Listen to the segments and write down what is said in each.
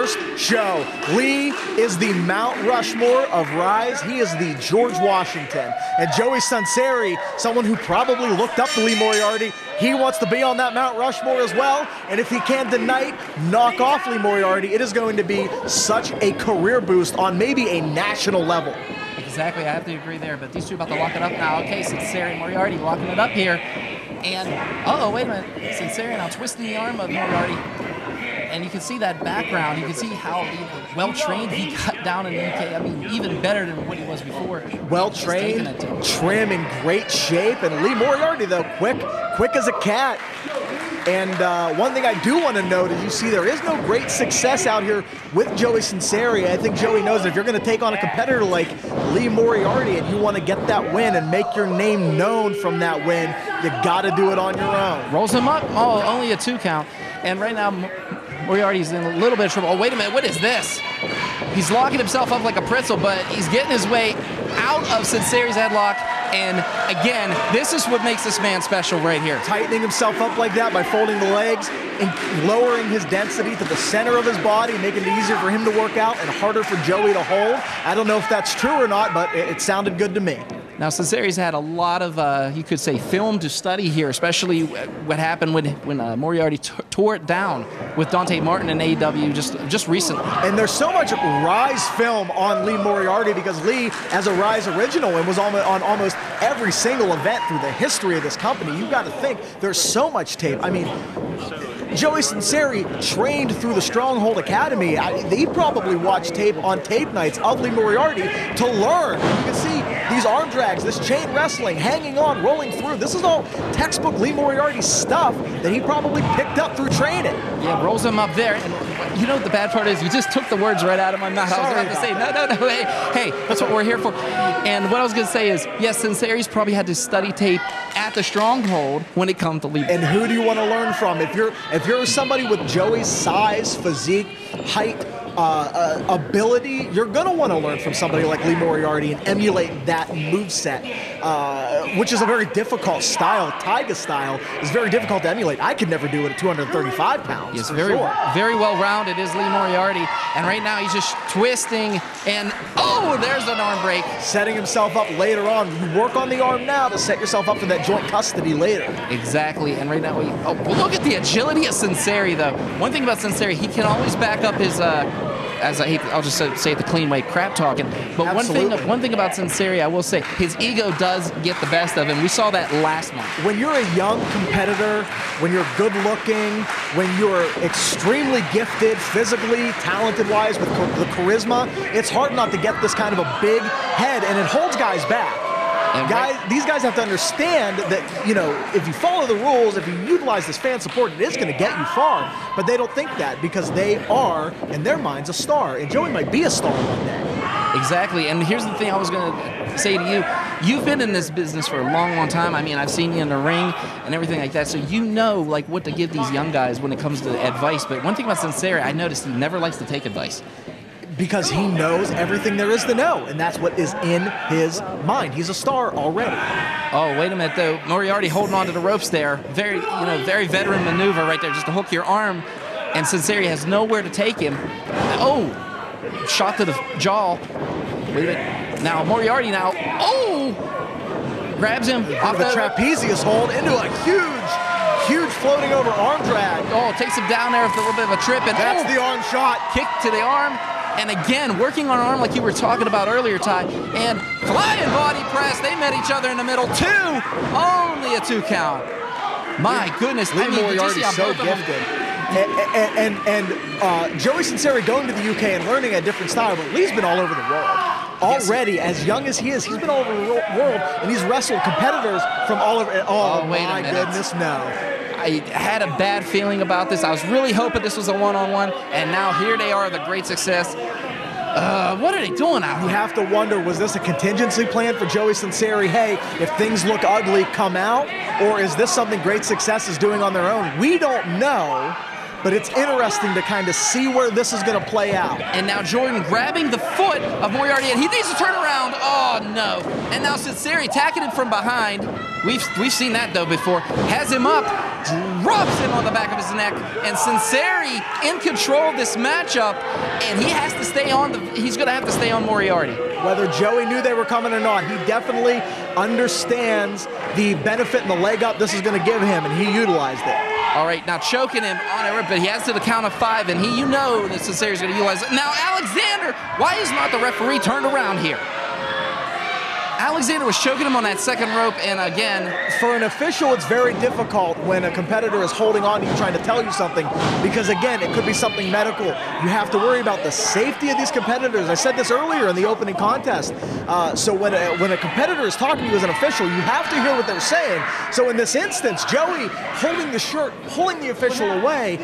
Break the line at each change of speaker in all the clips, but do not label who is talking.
first show. Lee is the Mount Rushmore of Rise. He is the George Washington. And Joey Sunseri, someone who probably looked up to Lee Moriarty, he wants to be on that Mount Rushmore as well. And if he can tonight knock off Lee Moriarty, it is going to be such a career boost on maybe a national level.
Exactly, I have to agree there, but these two about to lock it up now. Okay, Sunseri and Moriarty locking it up here. And, uh-oh, wait a minute. Sunseri now twisting the arm of Moriarty. And you can see that background. You can see how well-trained he got down in the UK. I mean, even better than what he was before.
Well-trained, trim, in great shape. And Lee Moriarty, though, quick as a cat. And one thing I do want to note is you see there is no great success out here with Joey Sunseri. I think Joey knows that if you're going to take on a competitor like Lee Moriarty and you want to get that win and make your name known from that win, you got to do it on your own.
Rolls him up. Oh, only a 2 count. And right now, Moriarty's in a little bit of trouble. Oh, wait a minute. What is this? He's locking himself up like a pretzel, but he's getting his way out of Sunseri's headlock. And again, this is what makes this man special right here.
Tightening himself up like that by folding the legs and lowering his density to the center of his body, making it easier for him to work out and harder for Joey to hold. I don't know if that's true or not, but it sounded good to me.
Now, Sunseri's had a lot of, you could say, film to study here, especially what happened when Moriarty tore it down with Dante Martin in AEW just recently.
And there's so much Rise film on Lee Moriarty because Lee, as a Rise original, and was on almost every single event through the history of this company. You've got to think there's so much tape. I mean, Joey Sunseri trained through the Stronghold Academy. He probably watched tape on tape nights of Lee Moriarty to learn. You can see these arm drags, this chain wrestling, hanging on, rolling through. This is all textbook Lee Moriarty stuff that he probably picked up through training.
Yeah, rolls him up there. And you know what the bad part is? You just took the words right out of my mouth.
Sorry,
I was about to say, no, hey, that's what we're here for. And what I was going to say is, yes, Sunseri's probably had to study tape at the Stronghold when it comes to Lee.
And who do you want to learn from? If you're somebody with Joey's size, physique, height, ability, you're going to want to learn from somebody like Lee Moriarty and emulate that moveset, which is a very difficult style. Taigastyle is very difficult to emulate. I could never do it at 235 pounds.
Yes, very well-rounded is Lee Moriarty. And right now he's just twisting, and oh, there's an arm break.
Setting himself up later on. You work on the arm now to set yourself up for that joint custody later.
Exactly, and right now, well, look at the agility of Sunseri, though. One thing about Sunseri, he can always back up his, I'll just say it the clean way, crap talking. But one thing about Sunseri, I will say, his ego does get the best of him. We saw that last month.
When you're a young competitor, when you're good looking, when you're extremely gifted, physically, talented-wise, with the charisma, it's hard not to get this kind of a big head, and it holds guys back. These guys have to understand that, you know, if you follow the rules, if you utilize this fan support, it is going to get you far. But they don't think that because they are, in their minds, a star. And Joey might be a star one day.
Exactly. And here's the thing I was going to say to you. You've been in this business for a long, long time. I mean, I've seen you in the ring and everything like that. So you know, like, what to give these young guys when it comes to advice. But one thing about Sunseri, I noticed he never likes to take advice.
Because he knows everything there is to know, and that's what is in his mind. He's a star already.
Oh, wait a minute, though. Moriarty holding on to the ropes there. Very veteran maneuver right there, just to hook your arm. And Sunseri has nowhere to take him. Oh, shot to the jaw. Wait a minute. Now, Moriarty now, grabs him off
the trapezius hold into a huge floating over arm drag.
Oh, takes him down there with a little bit of a trip. And
that's the arm shot.
Kick to the arm. And again, working on arm like you were talking about earlier, Ty. And flying body press. They met each other in the middle. Only a 2 count. My goodness.
Lee Moriarty's so gifted. And Joey Sunseri going to the UK and learning a different style, but Lee's been all over the world. Already, as young as he is, he's been all over the world, and he's wrestled competitors from all over. Oh, my goodness, no.
I had a bad feeling about this. I was really hoping this was a one-on-one, and now here they are, the great success. What are they doing out here?
You have to wonder, was this a contingency plan for Joey Sunseri? Hey, if things look ugly, come out? Or is this something Great Success is doing on their own? We don't know, but it's interesting to kind of see where this is going to play out.
And now Jordan grabbing the foot of Moriarty, and he needs to turn around. Oh, no. And now Sunseri attacking him from behind. We've seen that though before. Has him up, drops him on the back of his neck, and Sunseri in control of this matchup, and he has to stay on. He's going to have to stay on Moriarty.
Whether Joey knew they were coming or not, he definitely understands the benefit and the leg up this is going to give him, and he utilized it.
All right, now choking him on it, but he has to the count of 5, and you know that Sunseri's going to utilize it. Now Alexander, why is not the referee turned around here? Alexander was choking him on that second rope, and again...
For an official, it's very difficult when a competitor is holding on to you trying to tell you something, because again, it could be something medical. You have to worry about the safety of these competitors. I said this earlier in the opening contest. So when a competitor is talking to you as an official, you have to hear what they're saying. So in this instance, Joey holding the shirt, pulling the official away,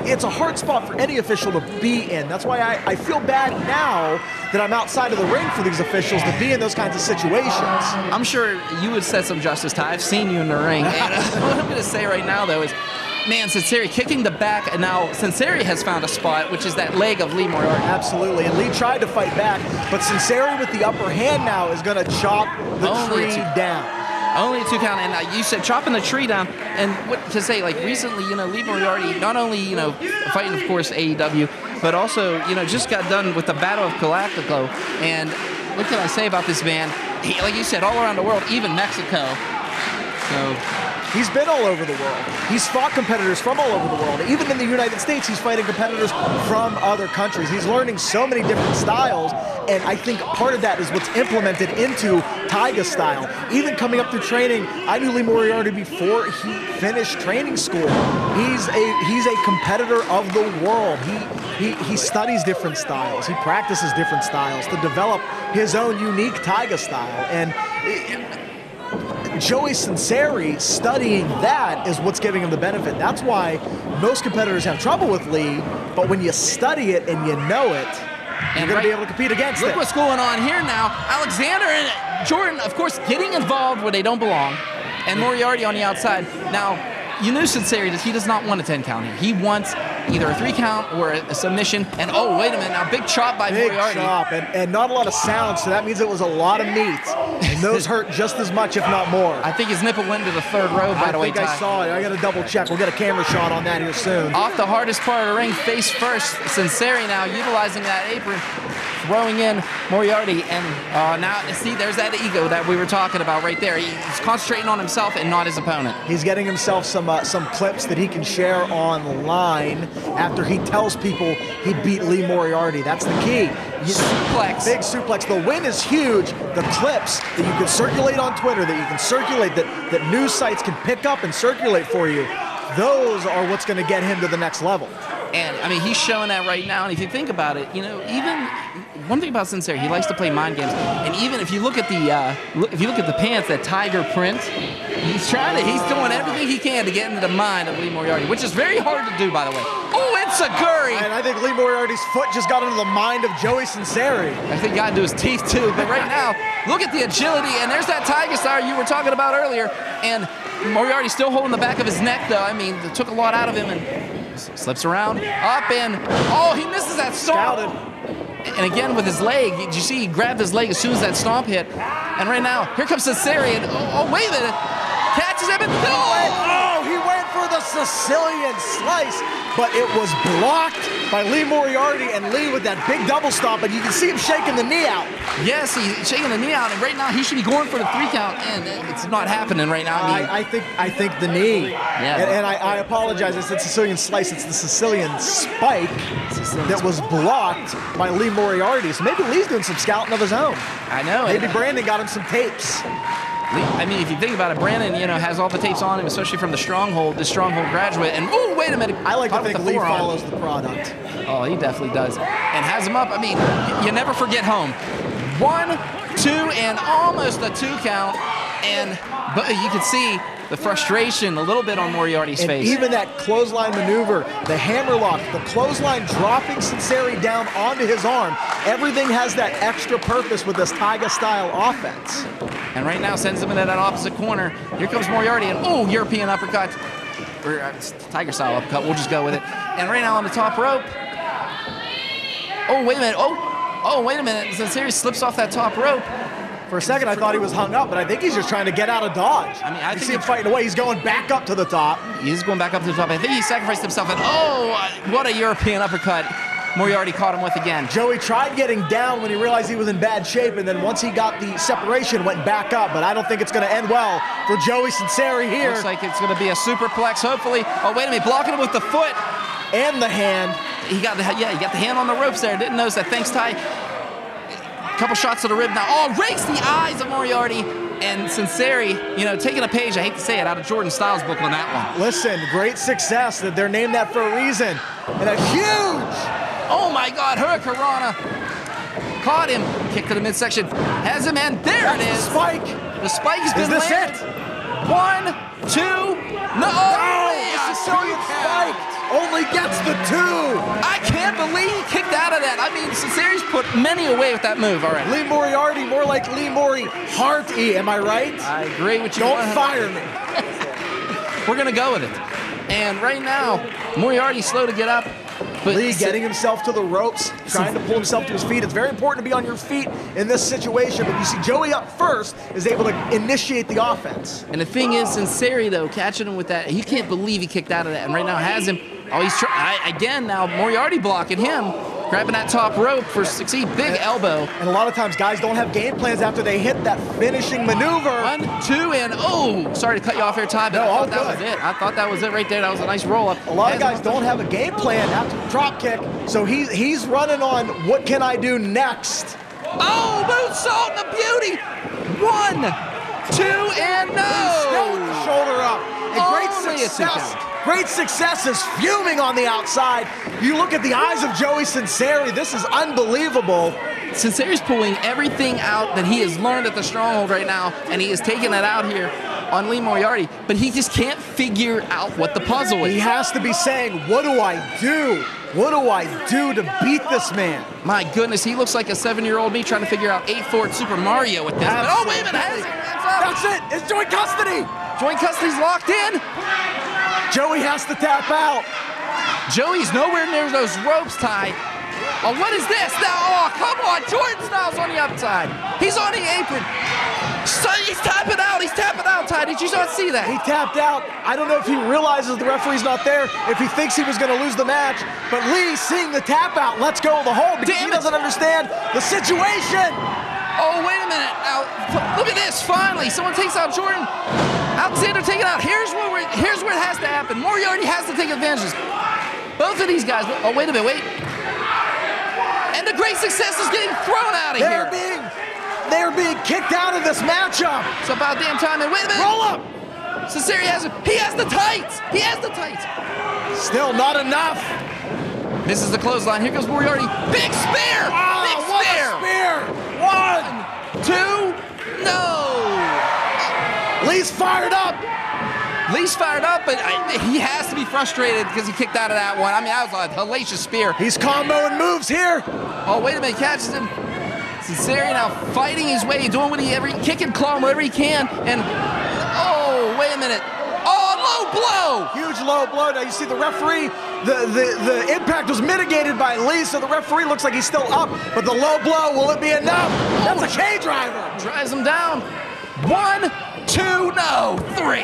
it's a hard spot for any official to be in. That's why I feel bad now that I'm outside of the ring for these officials to be in those kinds of situations.
I'm sure you would set some justice, Ty. I've seen you in the ring. And what I'm going to say right now, though, is, man, Sunseri kicking the back, and now Sunseri has found a spot, which is that leg of Lee Moriarty.
Absolutely, and Lee tried to fight back, but Sunseri with the upper hand now is going to chop the tree down.
Only a 2 count, and you said chopping the tree down, and what to say, like recently, Lee Moriarty, not only, fighting, of course, AEW, but also, just got done with the Battle of Galactico, and what can I say about this man? He, like you said, all around the world, even Mexico. So
he's been all over the world. He's fought competitors from all over the world. Even in the United States, he's fighting competitors from other countries. He's learning so many different styles, and I think part of that is what's implemented into Taigastyle. Even coming up through training, I knew Lee Moriarty before he finished training school. He's a competitor of the world. He studies different styles. He practices different styles to develop his own unique Taigastyle. And Joey Sunseri studying that is what's giving him the benefit. That's why most competitors have trouble with Lee, but when you study it and you know it, you're going to be able to compete against it.
Look what's going on here now. Alexander and Jordan, of course, getting involved where they don't belong, and Moriarty on the outside. Now, you knew Sunseri that he does not want a 10 count here. He wants either a 3 count or a submission. And oh, wait a minute, now big chop by Moriarty.
Big chop, and not a lot of sound, so that means it was a lot of meat. And those hurt just as much, if not more.
I think his nipple went to the 3rd row, by the way, Ty.
I saw it. I got to double check. We'll get a camera shot on that here soon.
Off the hardest part of the ring, face first. Sunseri now utilizing that apron, throwing in Moriarty. And now, see, there's that ego that we were talking about right there. He's concentrating on himself and not his opponent.
He's getting himself some clips that he can share online after he tells people he beat Lee Moriarty. That's the key.
Suplex.
Big suplex. The win is huge. The clips that you can circulate on Twitter, that you can circulate, that news sites can pick up and circulate for you, those are what's going to get him to the next level.
And I mean, he's showing that right now. And if you think about it, even one thing about Sunseri, he likes to play mind games. And even if you look at the pants, that tiger print, he's doing everything he can to get into the mind of Lee Moriarty, which is very hard to do, by the way. Oh, it's a Guri!
And I think Lee Moriarty's foot just got into the mind of Joey Sunseri.
I think got into his teeth too. But right now, look at the agility, and there's that Taigastyle you were talking about earlier. And Moriarty still holding the back of his neck, though. I mean, it took a lot out of him, and slips around, up, and oh, he misses that stomp. And again with his leg, did you see he grabbed his leg as soon as that stomp hit? And right now, here comes Sunseri, and oh, wait a minute, catches him, and no!
He went for the Sicilian slice, but it was blocked by Lee Moriarty, and Lee with that big double stomp, and you can see him shaking the knee out.
Yes, he's shaking the knee out, and right now he should be going for the 3 count, and it's not happening right now.
I think the knee.
Yeah.
And I apologize. I said Sicilian slice. It's the Sicilian spike that was blocked by Lee Moriarty. So maybe Lee's doing some scouting of his own.
I know.
Maybe Brandon got him some tapes.
I mean, if you think about it, Brandon, has all the tapes on him, especially from the Stronghold graduate. And oh, wait a minute!
I like to think Lee follows the product.
Oh, he definitely does, and has him up. I mean, you never forget home. 1, 2, and almost a 2 count, but you can see the frustration a little bit on Moriarty's face.
Even that clothesline maneuver, the hammerlock, the clothesline dropping Sunseri down onto his arm, everything has that extra purpose with this Taigastyle offense.
And right now sends him into that opposite corner. Here comes Moriarty, and oh, European uppercut. Or Taigastyle uppercut, we'll just go with it. And right now on the top rope. Oh, wait a minute. Oh, wait a minute. Sunseri slips off that top rope.
For a second, I thought he was hung up, but I think he's just trying to get out of dodge.
I mean, I
you
think
see him fighting away. He's going back up to the top.
He's going back up to the top. I think he sacrificed himself. And what a European uppercut Moriarty caught him with again.
Joey tried getting down when he realized he was in bad shape, and then once he got the separation, went back up. But I don't think it's going to end well for Joey Sunseri here.
Looks like it's going to be a superplex, hopefully. Oh, wait a minute, blocking him with the foot.
And the hand.
He got the hand on the ropes there. Didn't notice that. Thanks, Ty. Couple shots to the rib now. Oh, rakes the eyes of Moriarty. And Sunseri, taking a page, I hate to say it, out of Jordan Styles' book on that one.
Listen, great success. That they're named that for a reason. And a huge...
Oh, my God, Hurricanrana. Caught him. Kick to the midsection. Has him, and there it is.
The spike.
The spike has been landed.
Is this it?
1, 2, no.
No, the Sicilian spike only gets the 2.
I can't believe he kicked out of that. I mean, Sunseri's put many away with that move already.
Lee Moriarty, more like Lee Moriarty, am I right?
I agree with you.
Don't fire me.
We're going to go with it. And right now, Moriarty's slow to get up. But
Lee getting himself to the ropes, trying to pull himself to his feet. It's very important to be on your feet in this situation, but you see Joey up first is able to initiate the offense.
And the thing is, Sunseri, though, catching him with that, he can't believe he kicked out of that, and right now has him. Oh, he's trying, again, now Moriarty blocking him, grabbing that top rope for succeed, big elbow.
And a lot of times guys don't have game plans after they hit that finishing maneuver.
1, 2, and oh, sorry to cut you off here, Ty, but I thought that was it. I thought that was it right there. That was a nice roll up.
A lot of guys don't have a game plan after the drop kick, so he's running on what can I do next.
Oh, moonsault and a beauty. 1, 2, and no.
Still with the shoulder up. And great success. Great success is fuming on the outside. You look at the eyes of Joey Sunseri. This is unbelievable.
Sunseri's pulling everything out that he has learned at the Stronghold right now, and he is taking that out here on Lee Moriarty, but he just can't figure out what the puzzle is.
He has to be saying, what do I do? What do I do to beat this man?
My goodness, he looks like a 7-year-old me trying to figure out 8-4 Super Mario with this. But, oh, wait a minute.
That's it. It's joint custody.
Joint custody's locked in.
Joey has to tap out.
Joey's nowhere near those ropes, Ty. Oh, what is this? Now, oh, come on. Jordan Styles on the upside. He's on the apron. So he's tapping out. He's tapping out, Ty. Did you not see that?
He tapped out. I don't know if he realizes the referee's not there, if he thinks he was going to lose the match. But Lee, seeing the tap out, lets go of the hold because he doesn't understand the situation.
Oh, wait a minute. Now, look at this. Finally, someone takes out Jordan. Alexander taken out. Here's where it has to happen. Moriarty has to take advantage. Both of these guys. Oh, wait a minute. Wait. And the great success is getting thrown out of here.
They're being kicked out of this matchup.
It's about damn time. And wait a minute.
Roll up.
Sunseri has it. He has the tights. He has the tights.
Still not enough.
This is the clothesline. Here goes Moriarty. Big spear.
Oh,
big
what
spear.
A spear.
1, 2, no.
Lee's fired up.
Lee's fired up, but he has to be frustrated because he kicked out of that one. I mean, that was a hellacious spear.
He's comboing moves here.
Oh, wait a minute, catches him. Sunseri now fighting his way, doing what kick and claw whatever he can, and oh, wait a minute. Oh, low blow!
Huge low blow. Now you see the referee, the impact was mitigated by Lee, so the referee looks like he's still up, but the low blow, will it be enough? That's a K driver.
Drives him down. 1, 2, no, 3.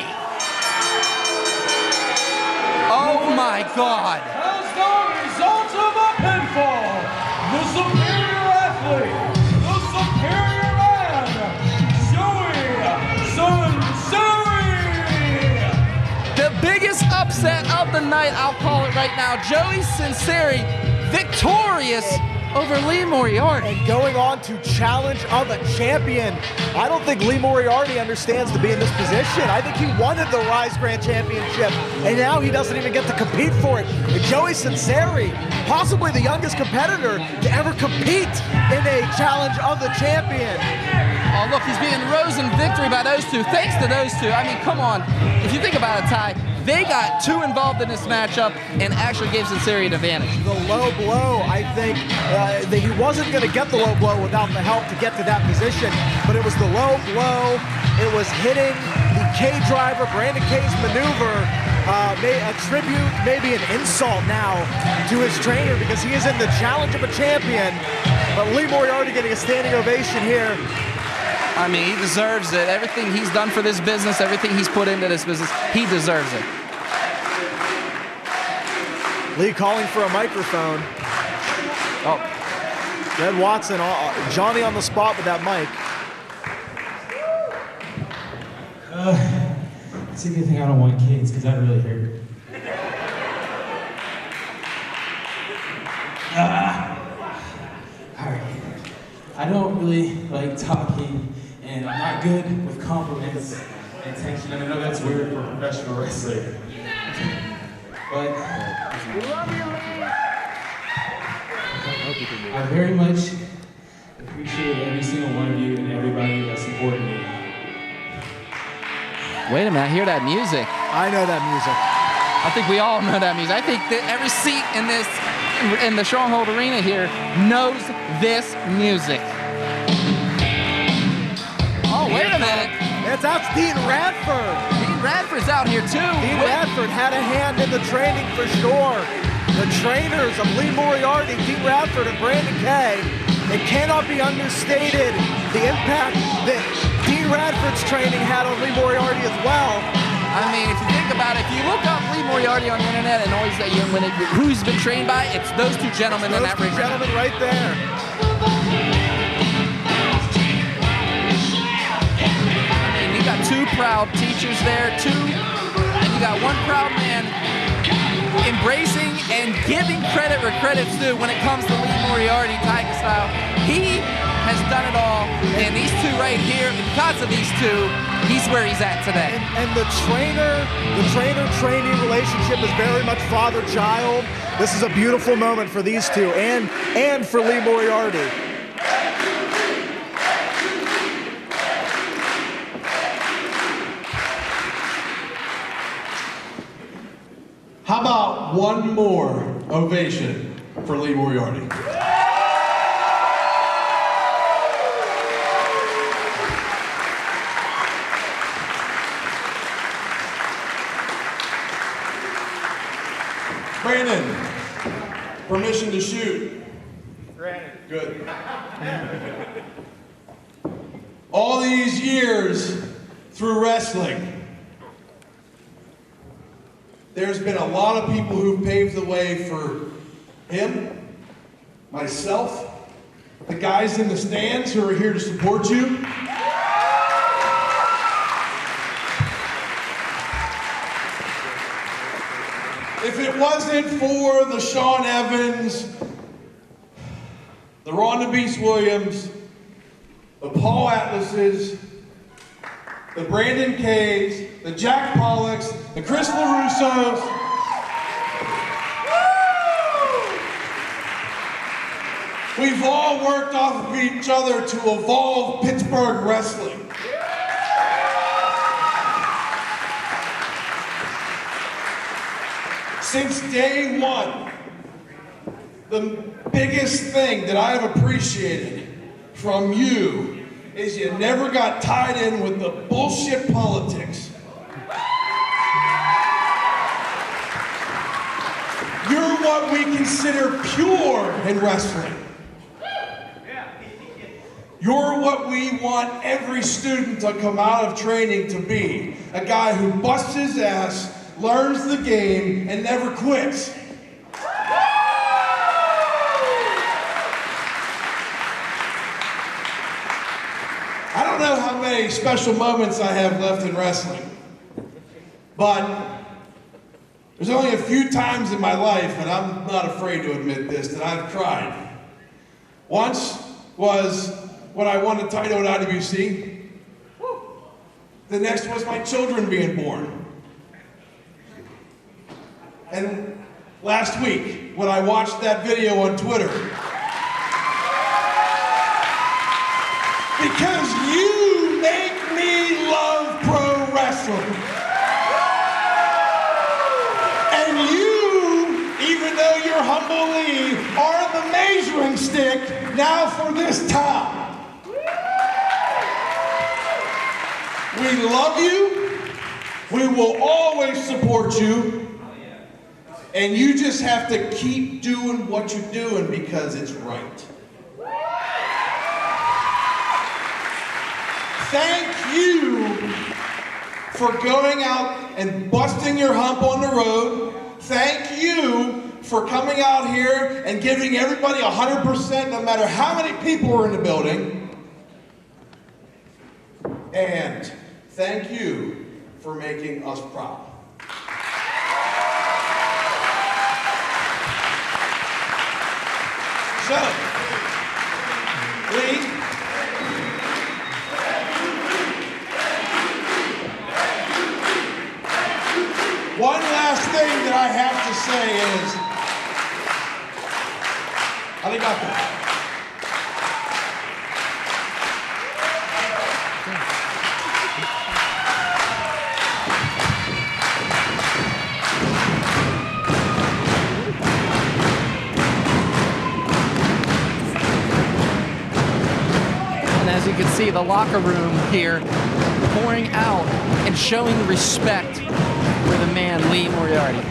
Oh my God.
As the result of a pinfall, the superior athlete, the superior man, Joey Sunseri.
The biggest upset of the night, I'll call it right now. Joey Sunseri victorious over Lee Moriarty.
And going on to challenge of a champion. I don't think Lee Moriarty understands to be in this position. I think he wanted the Rise Grand Championship, and now he doesn't even get to compete for it. And Joey Sunseri, possibly the youngest competitor to ever compete in a challenge of the champion.
Oh, look, he's being rose in victory by those two. Thanks to those two. I mean, come on. If you think about it, Ty, they got too involved in this matchup and actually gave Sunseri an advantage.
The low blow, I think, that he wasn't going to get the low blow without the help to get to that position, but it was the low blow. It was hitting the K driver, Brandon K's maneuver, a tribute, maybe an insult now to his trainer because he is in the challenge of a champion. But Lee Moriarty getting a standing ovation here.
I mean, he deserves it. Everything he's done for this business, everything he's put into this business, he deserves it.
Lee calling for a microphone. Oh, Red Watson, Johnny on the spot with that mic.
It's a good thing I don't want kids, because that really hurt. Alright. I don't really like talking, and I'm not good with compliments and attention, and I know that's weird for a professional wrestler. But I very much appreciate every single one of you and everybody that supported me.
Wait a minute, I hear that music.
I know that music.
I think we all know that music. I think that every seat in the Stronghold Arena here knows this music. Oh, wait a minute.
That's Dean Radford.
Dean Radford's out here too.
Dean Radford had a hand in the training for sure. The trainers of Lee Moriarty, Dean Radford, and Brandon Kay. It cannot be understated the impact that Dean Radford's training had on Lee Moriarty as well.
I mean, if you think about it, if you look up Lee Moriarty on the internet and always that who he's been trained by, it's those two gentlemen in that ring.
Those two gentlemen right there.
I mean, you got two proud teachers there, and you got one proud man embracing and giving credit where credit's due when it comes to Lee Moriarty, Taigastyle. He has done it all, and these two right here, because of these two, he's where he's at today.
And the trainer-trainee relationship is very much father-child. This is a beautiful moment for these two and for Lee Moriarty.
How about one more ovation for Lee Moriarty? Brandon, permission to shoot. Granted. Good. All these years through wrestling, there's been a lot of people who've paved the way for him, myself, the guys in the stands who are here to support you. If it wasn't for the Sean Evans, the Ronda Beast Williams, the Paul Atlases, the Brandon Kays, the Jack Pollocks, the Chris LaRussos, we've all worked off of each other to evolve Pittsburgh wrestling. Since day one, the biggest thing that I've appreciated from you is you never got tied in with the bullshit politics. You're what we consider pure in wrestling. You're what we want every student to come out of training to be. A guy who busts his ass, learns the game, and never quits. I don't know how many special moments I have left in wrestling, but there's only a few times in my life, and I'm not afraid to admit this, that I've cried. Once was when I won the title at IWC. The next was my children being born. And last week, when I watched that video on Twitter, because you make me love pro wrestling. And you, even though you're humbly, are the measuring stick now for this top. We love you. We will always support you. And you just have to keep doing what you're doing because it's right. thank you for going out and busting your hump on the road. Thank you for coming out here and giving everybody 100% no matter how many people were in the building. And thank you for making us proud. So, Lee, one last thing that I have to say is, arigato.
And as you can see, the locker room here pouring out and showing respect for the man, Lee Moriarty.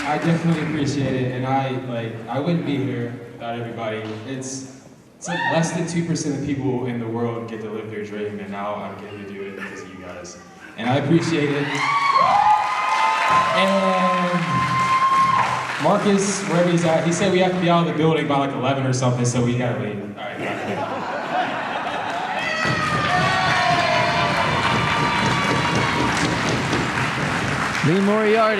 I definitely appreciate it, and I wouldn't be here without everybody. It's like less than 2% of people in the world get to live their dream, and now I'm getting to do it because of you guys. And I appreciate it. And Marcus, wherever he's at, he said we have to be out of the building by like 11 or something, so we gotta leave. All right, bye.
Lee Moriarty.